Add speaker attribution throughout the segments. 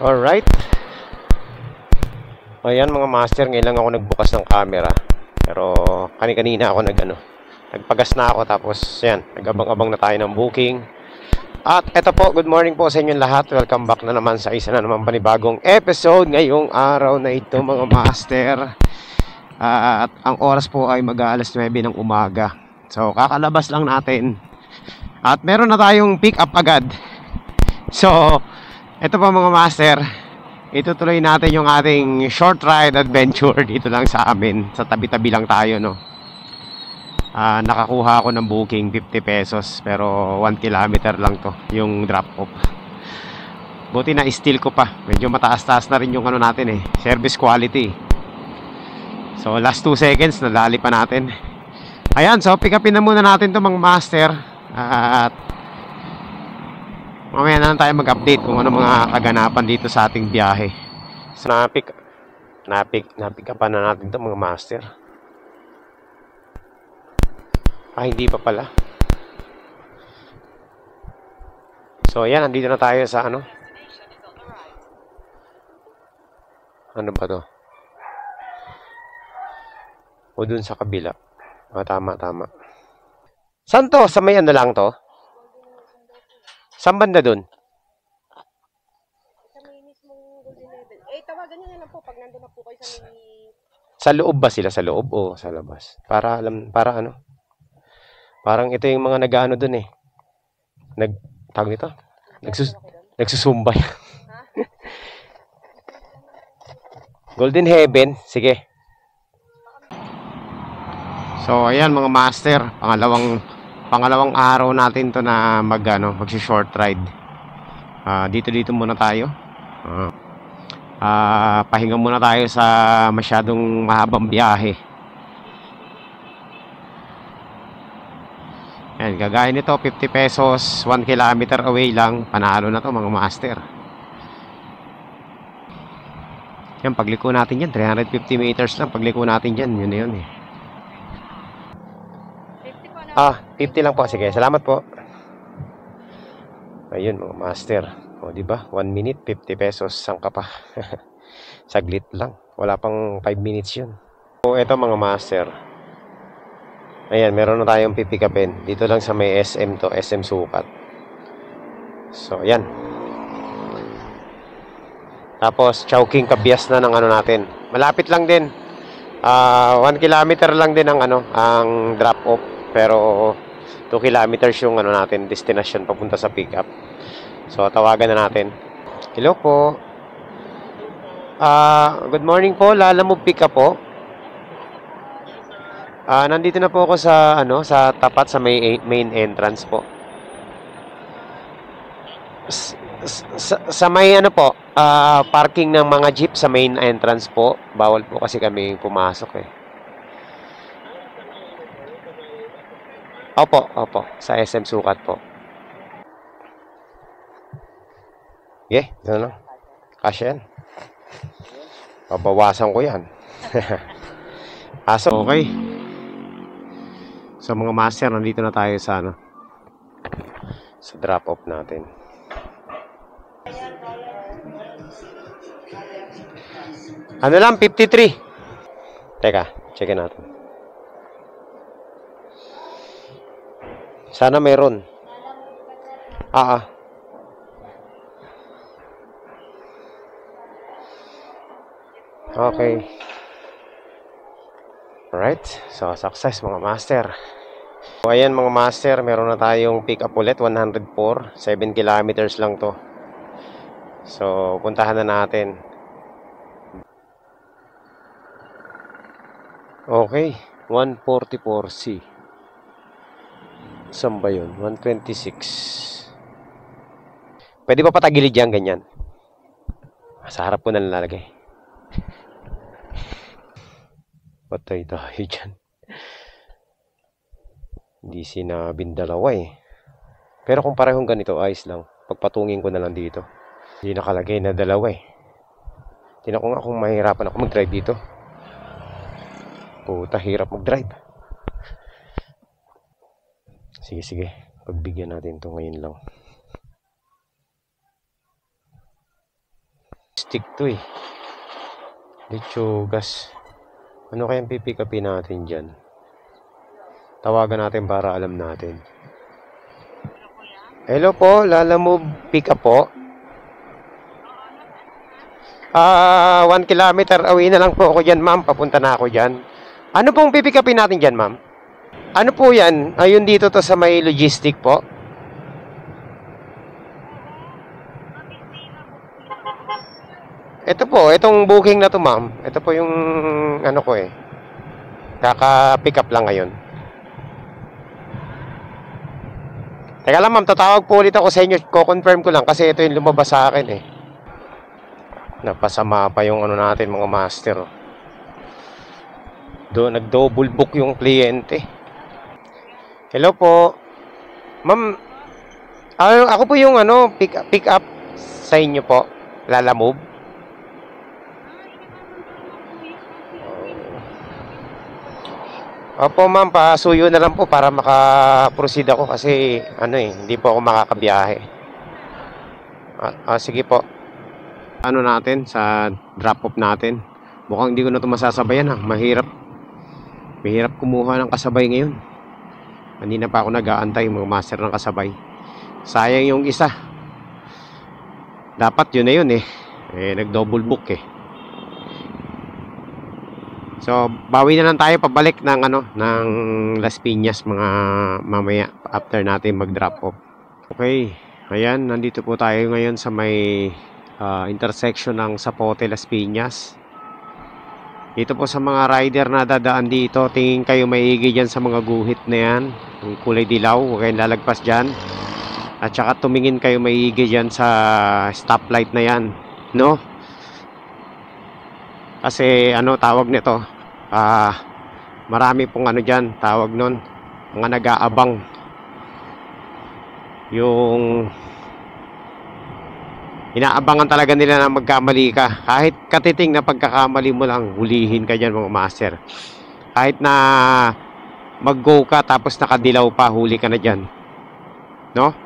Speaker 1: Alright. Ayan mga master, ngayon lang ako nagbukas ng camera. Pero kanina ako nagpagas na ako, tapos yan, nag-abang-abang na tayo ng booking. At eto po, good morning po sa inyong lahat. Welcome back na naman sa isa na naman panibagong episode ngayong araw na ito mga master. At ang oras po ay mag-aalas 9 ng umaga. So kakalabas lang natin. At meron na tayong pick up agad. So eto po mga master, itutuloy natin yung ating short ride adventure dito lang sa amin. Sa tabi-tabi lang tayo, no. Nakakuha ako ng booking 50 pesos, pero 1 kilometer lang to yung drop off. Buti na steal ko pa. Medyo mataas-taas na rin yung natin service quality. So last 2 seconds nadali pa natin. Ayan, so pick upin na muna natin to mga master. At mamaya na lang tayo mag-update kung ano mga kaganapan dito sa ating biyahe. So na-pick upan na natin to mga master. Hindi pa pala. So ayan, nandito na tayo sa ano ba to? O dun sa kabila. Tama. Saan to? Sa may ano lang to? Saan banda dun?
Speaker 2: Sa may mismong Golden Level. Tawagan nyo na lang po pag nandun na po kayo sa may...
Speaker 1: Sa loob ba sila? Sa loob o sa labas? Para ano? Parang ito yung mga nag-ano dun tawag nito? Nagsusumbay. Golden Heaven. Sige. So ayan mga master, pangalawang araw natin to na magsi-short ride. Dito muna tayo. Pahinga muna tayo sa masyadong mahabang biyahe. Ayan, kagaya nito 50 pesos, 1 kilometer away lang. Panalo na to mga master. Yan, pagliko natin yan 350 meters lang. Pagliko natin yan, yun na yun 50 lang po. Sige, salamat po. Ayun mga master. O diba, 1 minute 50 pesos. Saan ka pa? Saglit lang. Wala pang 5 minutes yun. So eto mga master, ayan, meron na tayong pipikapin. Dito lang sa may SM to, SM Sukat. So ayan. Tapos Chowking Kabias na ng natin. Malapit lang din. 1 kilometer lang din ang drop off. Pero 2 kilometers yung natin, destination papunta sa pick up. So tawagan na natin. Hello po. Good morning po. Lalamove pick up po. Nandito na po ako sa sa tapat sa main entrance po. Sa may po, parking ng mga jeep sa main entrance po. Bawal po kasi kami pumasok Opo, sa SM Sukat po. Ano? Kasya yan. Babawasan ko yan. Okay. So mga master, nandito na tayo sa sa drop off natin. Lang 53. Teka, checkin natin. Sana meron. Okay. Alright, so success mga master. So ayan mga master, meron na tayong pick up ulit, 104, 7 kilometers lang to. So puntahan na natin. Okay, 144C. Saan ba yun? 126. Pwede pa patagilid yan, ganyan. Sa harap ko na nalalagay. Patay tayo dyan. Hindi sinabing dalawa Pero kung parehong ganito, ayos lang. Pagpatungin ko na lang dito. Hindi nakalagay na dalawa Tingnan ko nga kung mahirapan ako mag-drive dito. Puta, hirap mag-drive. Sige. Pagbigyan natin to ngayon lang. logistic to eh. Lechugas. Ano kayang pipick upin natin dyan? Tawagan natin para alam natin. Hello po, Lalamove pick up po. 1 kilometer away na lang po ako dyan, ma'am. Papunta na ako dyan. Ano pong pipick upin natin dyan, ma'am? Ano po yan? Ayun dito to sa may logistic po. Ito po, itong booking na to, ma'am. Ito po yung ano ko eh. Kaka-pick up lang ngayon. Teka lang, ma'am, tatawag po ulit ako sa inyo. Ko-confirm ko lang kasi ito yung lumabas sa akin eh. Napasama pa yung ano natin, mga master. Nag-double book yung kliyente. Hello po. Ma'am, ako po yung ano, pick up sa inyo po. Lalamove. Opo ma'am, pasuyo na lang po para maka-proceed ako kasi ano eh, hindi po ako makakabiyahe. Sige po. Ano natin sa drop-off natin. Mukhang hindi ko na ito masasabayan ha. Mahirap kumuha ng kasabay ngayon. Hindi na pa ako nag-aantay mga master ng kasabay. Sayang yung isa. Dapat yun na yun eh. Nag-double book eh. So, bawi na lang tayo pabalik ng ng Las Piñas mga mamaya after natin mag-drop off. Okay, ayan, nandito po tayo ngayon sa may intersection ng Zapote, Las Piñas. Dito po sa mga rider na dadaan dito, tingin kayo maigi dyan sa mga guhit na yan, yung kulay dilaw, huwag kayong lalagpas dyan. At saka tumingin kayo maigi dyan sa stoplight na yan, no? Kasi tawag nito, marami pong dyan, tawag nun, mga nag-aabang. Yung inaabangan talaga nila na magkamali ka. Kahit katiting na pagkakamali mo lang, hulihin ka dyan mga master. Kahit na mag-go ka tapos nakadilaw pa, huli ka na dyan, no?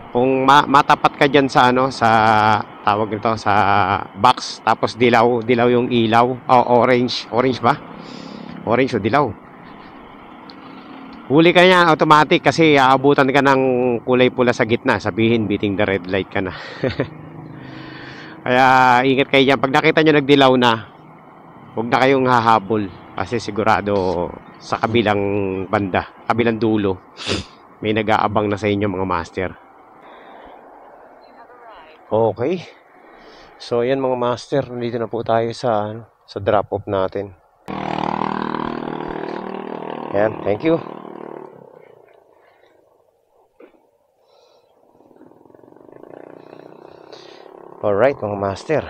Speaker 1: Kung matapat ka dyan sa sa tawag nito, sa box, tapos dilaw yung ilaw, orange ba? Orange o dilaw, huli ka niya automatic kasi aabutan ka ng kulay pula sa gitna, sabihin beating the red light ka na. Kaya ingat kayo dyan. Pag nakita nyo nagdilaw na, huwag na kayong hahabol kasi sigurado sa kabilang banda, kabilang dulo, may nag-aabang na sa inyo mga master. Okay. So ayan mga master, nandito na po tayo sa drop off natin. Ayan, thank you. Alright mga master,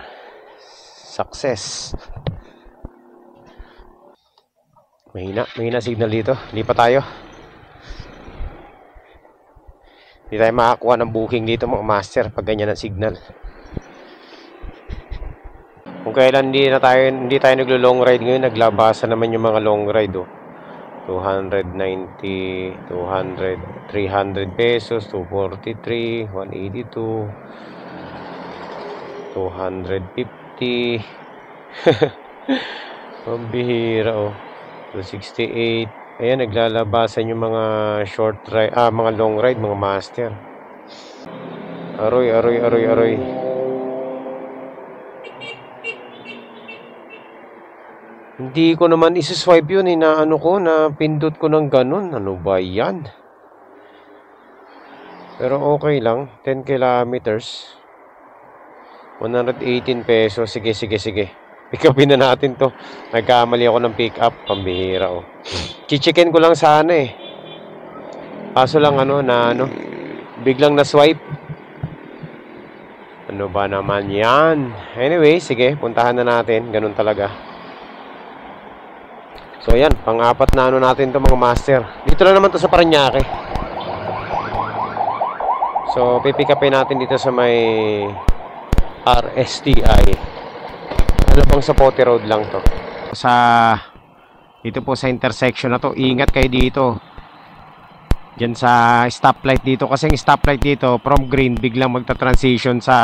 Speaker 1: success. Mahina signal dito. Lipat tayo. Hindi tayo makakuha ng booking dito mga master pag ganyan ang signal. Kung kailan hindi tayo naglo-long ride ngayon, naglabasan naman yung mga long ride 290, 200, 300 pesos, 243, 182, 250. Pambihira 268. Ayan, naglalabasan yung mga short ride, mga long ride mga master. Aroy. Hindi ko naman isi-swipe yun na na pindot ko ng ganun. Ano ba yan? Pero okay lang, 10 kilometers, 118 pesos. Sige. Pick upin na natin to. Nagkamali ako ng pick up. Pambihira Chichikin ko lang sana eh. Kaso lang biglang na-swipe. Ano ba naman yan? Anyway, sige, puntahan na natin. Ganun talaga. So yan, pang-apat na natin to mga master. Dito lang naman to sa Parañaque. So, pipick upin natin dito sa may RSTI. Pang Zapote Road lang to. Dito po sa intersection na to, ingat kayo dito. Diyan sa stoplight dito, kasi yung stoplight dito from green biglang magta-transition sa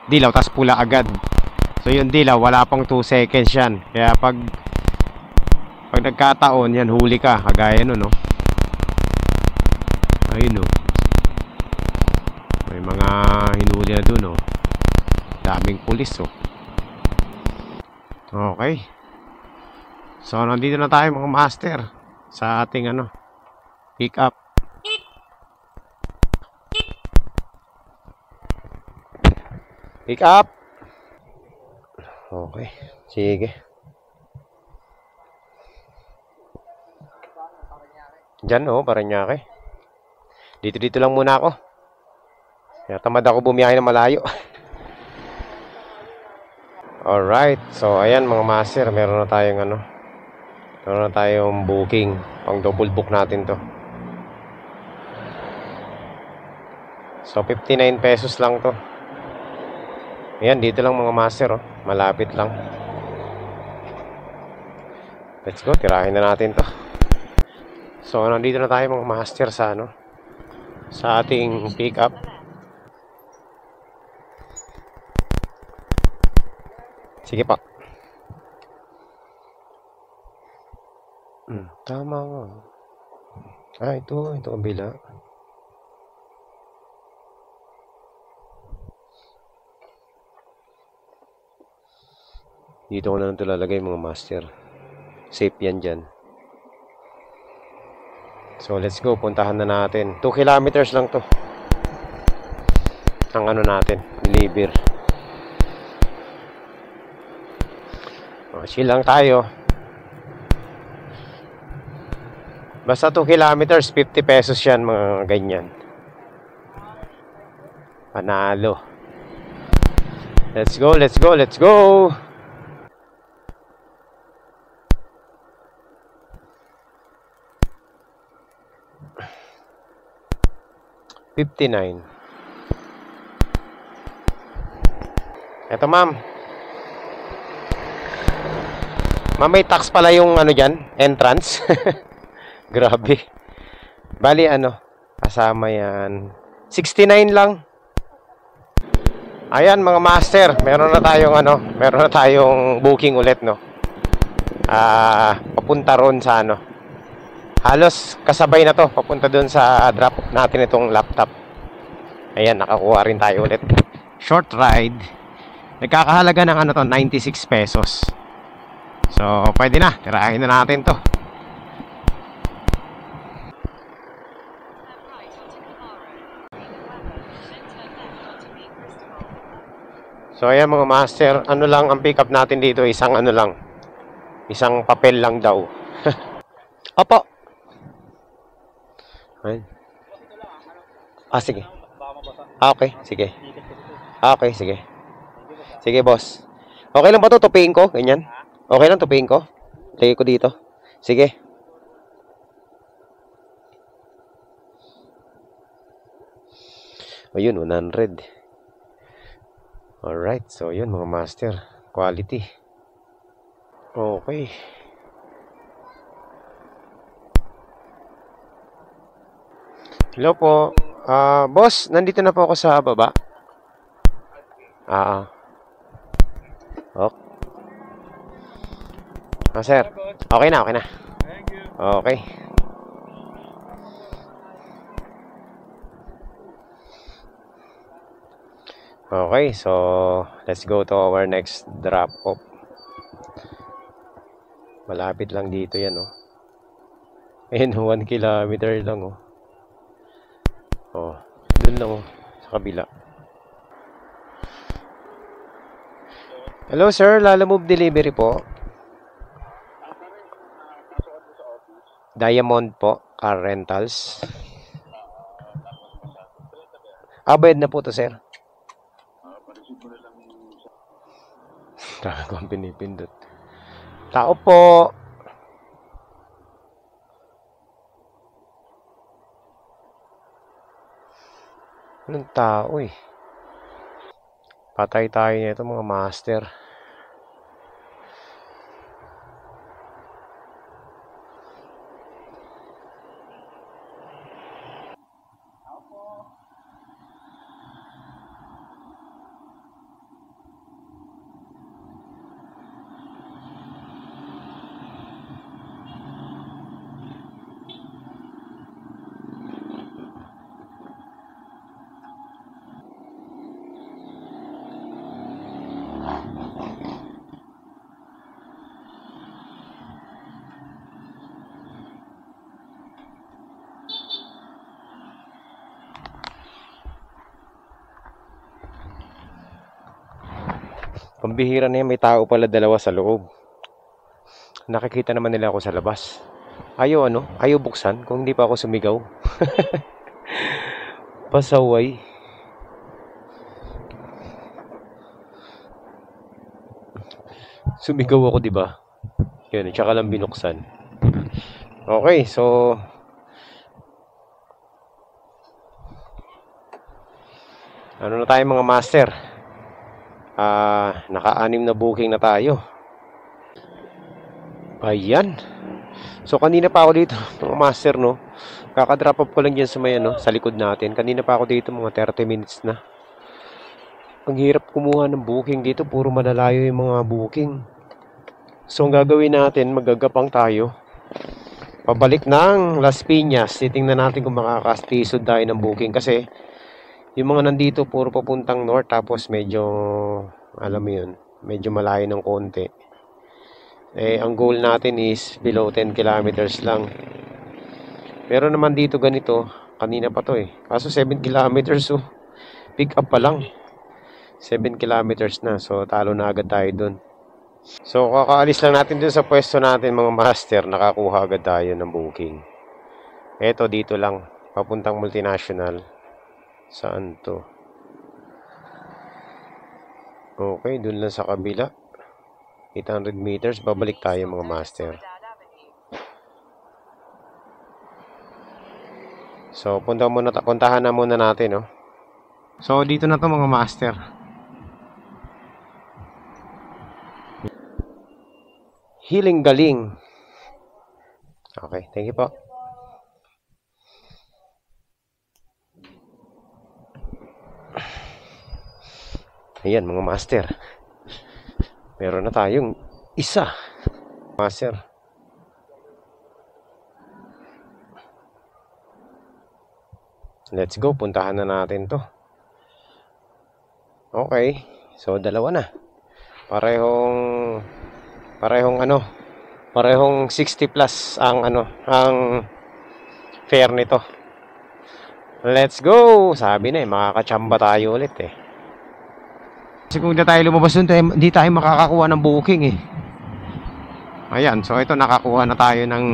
Speaker 1: dilaw tas pula agad. So yung dilaw, wala pang 2 seconds yan. Kaya pag nagkataon, yan, huli ka. Kagaya nun, no? Ayun, no? May mga hinuli na dun, no? Daming pulis, oh. Okay. So, nandito na tayo mga master sa ating, pick up. Pick up. Okay. Sige. Diyan, oh, Parañaque. Dito lang muna ako. Kaya tamad ako bumiyahe ng malayo. Alright. So, ayan mga master. Meron na tayong booking. Pang double book natin to. So, 59 pesos lang to. Ayan, dito lang mga master, oh. Malapit lang. Let's go. Tirahin na natin to. So, nandito na tayo mga master sa ating pick up. Sige pa. Tama nga. Ito kabila. Dito ko na lang ito lalagay mga master. Safe yan dyan. So let's go, puntahan na natin. 2 kilometers lang to. Ang natin, deliver. Chill lang tayo. Basta 2 kilometers, 50 pesos yan, mga ganyan. Panalo. Let's go, let's go, let's go! $59. Eto ma'am. Ma'am, may tax pala yung dyan, entrance. Grabe. Bali kasama yan. 69 lang. Ayan mga master, meron na tayong booking ulit, no. Papunta ron sa halos kasabay na to, papunta dun sa drop natin itong laptop. Ayan, nakakuha rin tayo ulit. Short ride. Nagkakahalaga ng 96 pesos. So, pwede na. Tirahin na natin to. So, ayan mga master. Lang ang pick up natin dito? Isang lang. Isang papel lang daw. Opo. Ayun. Sige. Okay, sige. Okay, sige. Sige, boss. Okay lang ba to? Tupiin ko? Ganyan? Okay lang, tupiin ko? Lagay ko dito. Sige. O yun, 100. Alright, so yun mga master. Quality. Okay. Hello po. Boss, nandito na po ako sa baba. Okay. Sir. Okay na, okay na. Okay. Okay, so let's go to our next drop off. Malapit lang dito yan, oh. Ayun, 1 kilometer lang, oh. Oh, dun lang, oh, sa kabila. Hello, sir. Lalamove delivery po. Diamond po, car rentals. Bayad na po to, sir. Dami ko ang pinipindot. Tao po. Anong tao eh? Patay tayo nito mga master. Pambihira na yan, may tao pala dalawa sa loob. Nakikita naman nila ako sa labas. Ayaw buksan kung hindi pa ako sumigaw. Pasaway. Sumigaw ako, 'di ba? Yun, tsaka lang binuksan. Okay, so ano na tayo mga master? Naka-anim na booking na tayo. Ayan. So kanina pa ako dito, mga master, no. Kaka-drop off ko lang diyan sa may sa likod natin. Kanina pa ako dito, mga 30 minutes na. Ang hirap kumuha ng booking dito, puro malalayo yung mga booking. So ang gagawin natin, magagapang tayo. Pabalik ng Las Piñas. Titingnan natin kung makakastisod tayo ng booking kasi yung mga nandito puro papuntang north, tapos medyo, alam mo yun, medyo malayo ng konti. Ang goal natin is below 10 kilometers lang. Pero naman dito ganito, kanina pa to kaso 7 kilometers, so pick up pa lang. 7 kilometers na, so talo na agad tayo dun. So kakaalis lang natin dun sa pwesto natin mga master, nakakuha agad tayo ng booking. Eto dito lang, papuntang multinational. Saan to? Okay, dun lang sa kabila. 800 meters, babalik tayo mga master. So puntahan na muna natin, no. So dito na to mga master. Hiling Galing. Okay, thank you po. Ayan mga master. Meron na tayong isa. Master. Let's go, puntahan na natin to. Okay, so dalawa na. Parehong 60 plus ang fare nito. Let's go. Sabi na makakachamba tayo ulit Kasi kung hindi tayo lumabas doon, hindi tayo makakakuha ng booking Ayan, so ito nakakuha na tayo ng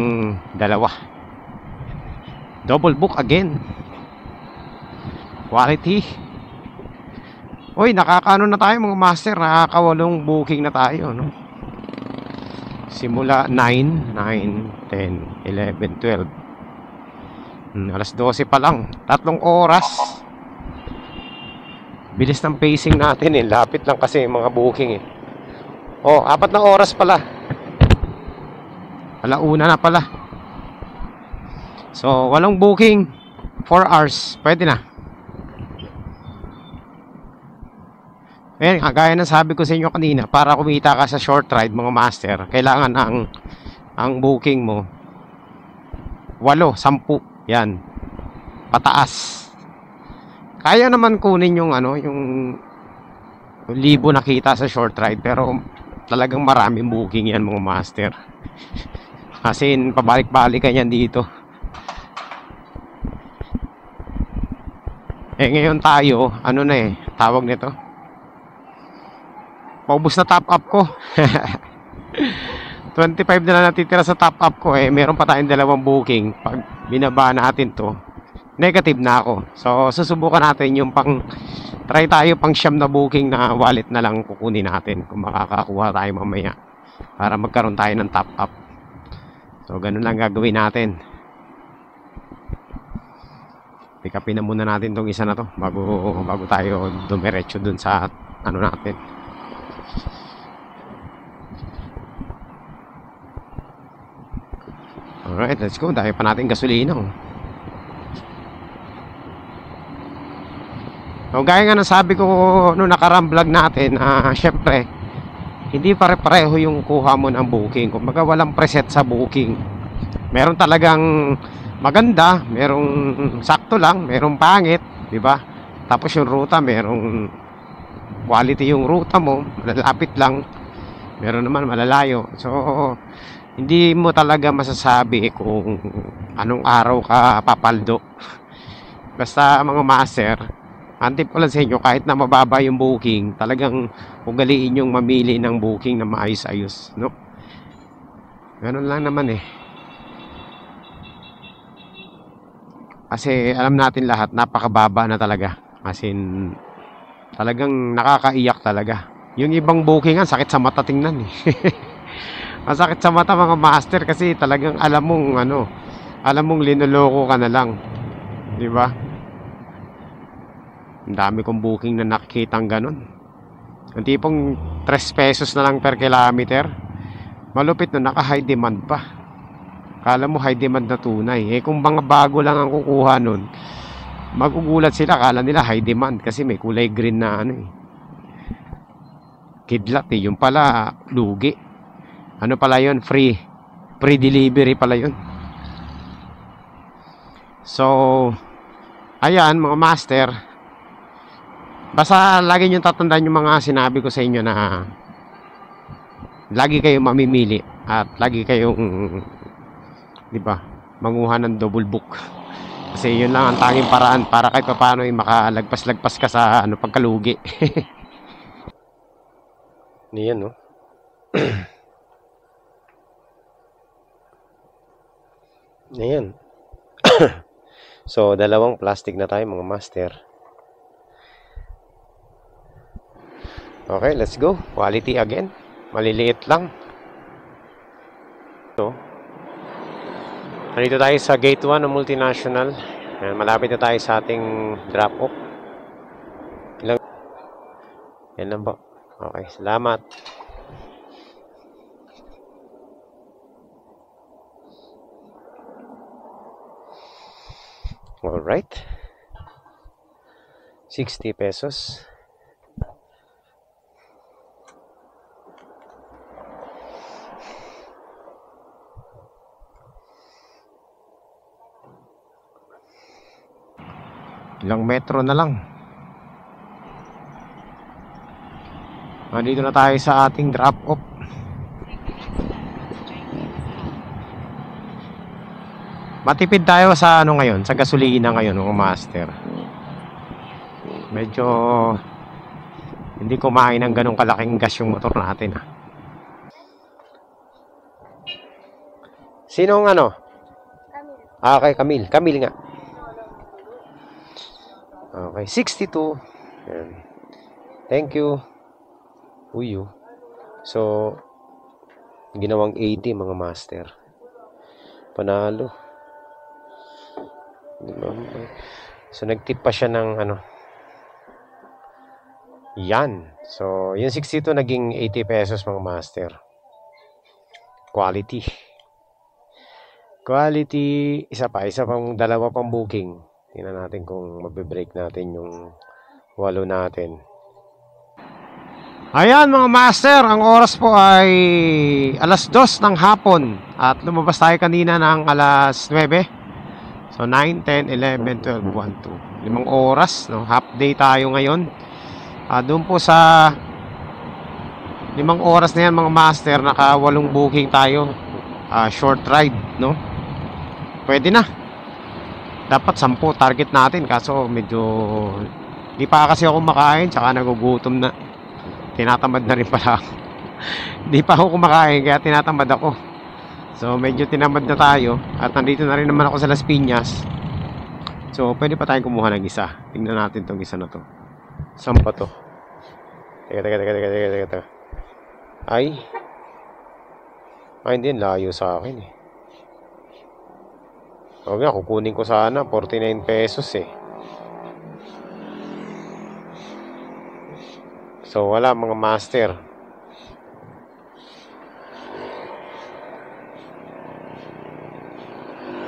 Speaker 1: dalawa. Double book again. Quality. Uy, nakakaano na tayo mga master, nakakawalong booking na tayo, no? Simula 9, 10, 11, 12. Alas 12 pa lang, 3 oras. Bilis ng pacing natin lapit lang kasi yung mga booking 4 na oras pala. Alauna na pala. So, walang booking, 4 hours, pwede na. Gaya ng sabi ko sa inyo kanina, para kumita ka sa short ride mga master, kailangan ang booking mo 8, 10, yan, pataas. Kaya naman kunin yung yung libo na kita sa short ride, pero talagang maraming booking yan mga master. Kasi pabalik-balik ka yan dito. Ngayon tayo, tawag nito, paubos na top up ko. 25 na lang natitira sa top up ko meron pa tayong 2 booking. Pag binaba natin to, negative na ako. So susubukan natin yung try tayo pang 9 na booking na wallet na lang kukunin natin kung makakakuha tayo mamaya para magkaroon tayo ng top up. So ganun lang gagawin natin. Pick upin na muna natin tong isa na to bago tayo dumiretso dun sa natin. Alright, let's go. Dahil pa natin gasolina. So, gaya nga nasabi ko noong nakarang vlog natin, syempre, hindi pare-pareho yung kuha mo ng booking. Kumbaga walang preset sa booking. Meron talagang maganda, merong sakto lang, merong pangit, di ba? Tapos yung ruta, merong quality yung ruta mo, malalapit lang. Meron naman malalayo. So, hindi mo talaga masasabi kung anong araw ka papaldo. Basta mga master, Ang tip ko lang sa inyo, kahit na mababa yung booking, talagang ugaliin yung mamili ng booking na maayos-ayos, no? Ganun lang naman eh. Kasi alam natin lahat, napakababa na talaga. As in, talagang nakakaiyak talaga. Yung ibang booking sakit sa mata tingnan eh. Masakit sa mata mga master kasi talagang alam mong linoloko ka na lang. 'Di ba? Ang dami kong booking na nakikitang ganun. Ang tipong 3 pesos na lang per kilometer. Malupit na naka-high demand pa. Kala mo high demand na tunay. Eh kung mga bago lang ang kukuha nun, magugulat sila. Kala nila high demand kasi may kulay green na kidlat eh. Yung pala lugi. Ano pala yun? Free delivery pala yun. So, ayan mga master. Basta lagi nyo tatandaan yung mga sinabi ko sa inyo na lagi kayong mamimili at lagi kayong, di ba, manguha ng double book. Kasi yun lang ang tanging paraan para kahit paano ay makalagpas-lagpas ka sa pagkalugi. Niyan no. Ayan. So, dalawang plastic na tayo mga master. Okay, let's go. Quality again. Maliliit lang. So, nandito tayo sa gate 1 ng multinational. Ayan, malapit na tayo sa ating drop-off. Yan lang po. Okay, salamat. Alright. 60 pesos. Ilang metro na lang. Nandito na tayo sa ating drop-off. Matipid tayo sa ngayon, sa gasolina ngayon, mga master. Medyo hindi kumain ng ganong kalaking gas yung motor natin Sinong
Speaker 2: Camille.
Speaker 1: Okay, Camille nga. Okay, 62. Ayan. Thank you. Uyo. So, ginawang 80 mga master. Panalo. So, nagtip pa siya ng yan. So, yung 62 naging 80 pesos mga master. Quality. Isa pang dalawa pang booking. Tingnan natin kung mabe-break natin yung 8 natin. Ayan mga master, ang oras po ay alas 2 ng hapon at lumabas tayo kanina ng alas 9. So 9, 10, 11, 12, 1, 2. 5 oras, no? Half day tayo ngayon. Doon po sa 5 oras na yan mga master, naka 8 booking tayo. Short ride, no? Pwede na. Dapat 10 target natin kaso medyo di pa kasi ako kumakain, tsaka nagugutom na. Tinatamad na rin pala ako. Di pa ako kumakain kaya tinatamad ako. So medyo tinamad na tayo. At nandito na rin naman ako sa Las Piñas. So pwede pa tayong kumuha ng isa. Tingnan natin tong isa na to. Saan pa to? Teka. Ay hindi, layo sa akin eh. Huwag nga, kukunin ko sana 49 pesos eh. So wala mga master.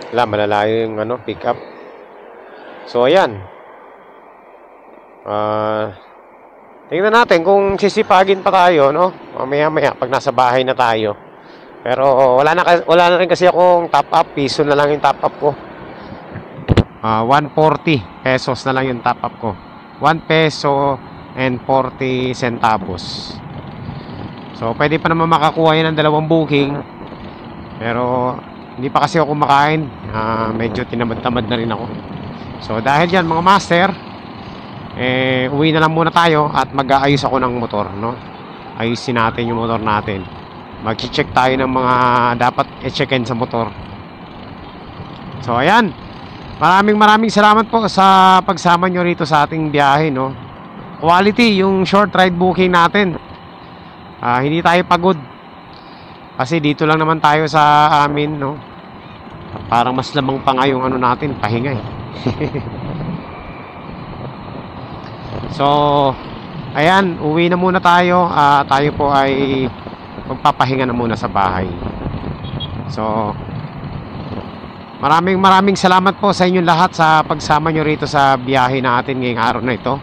Speaker 1: Wala, malalayo yung pick up. So ayan. Tingnan natin kung sisipagin pa tayo, no? Mamaya pag nasa bahay na tayo. Pero wala na rin kasi akong top up. Piso na lang yung top up ko. 140 pesos na lang yung top up ko. 1 peso and 40 centavos. So pwede pa naman makakuha yan ng 2 booking. Pero hindi pa kasi ako kumakain. Medyo tinamad-tamad na rin ako. So dahil yan mga master, Uwi na lang muna tayo at mag-aayos ako ng motor, no? Ayusin natin yung motor natin. Mag-check tayo ng mga dapat i-checkin sa motor. So ayan, maraming salamat po sa pagsama nyo rito sa ating biyahe, no? Quality yung short ride booking natin. Hindi tayo pagod kasi dito lang naman tayo sa amin, no? Parang mas lamang pa nga yung ano natin, pahinga eh. So ayan, uwi na muna tayo. Tayo po ay magpapahinga na muna sa bahay. So maraming salamat po sa inyong lahat sa pagsama nyo rito sa biyahe natin ngayong araw na ito,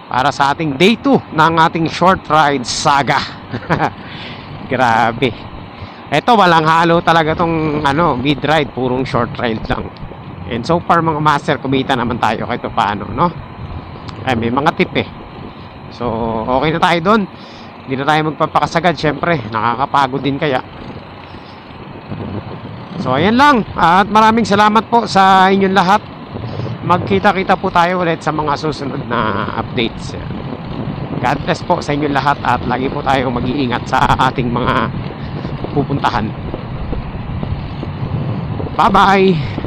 Speaker 1: para sa ating day 2 ng ating short ride saga. Grabe, eto walang halo talaga tong ano, mid ride, purong short ride lang. And so far mga master, kumita naman tayo kahit paano, no? May mga tip eh. So okay na tayo doon. Hindi na tayo magpapakasagad, syempre nakakapagod din kaya. So ayan lang, at maraming salamat po sa inyong lahat. Magkita-kita po tayo ulit sa mga susunod na updates. God bless po sa inyong lahat, at lagi po tayong mag-iingat sa ating mga pupuntahan. Bye bye.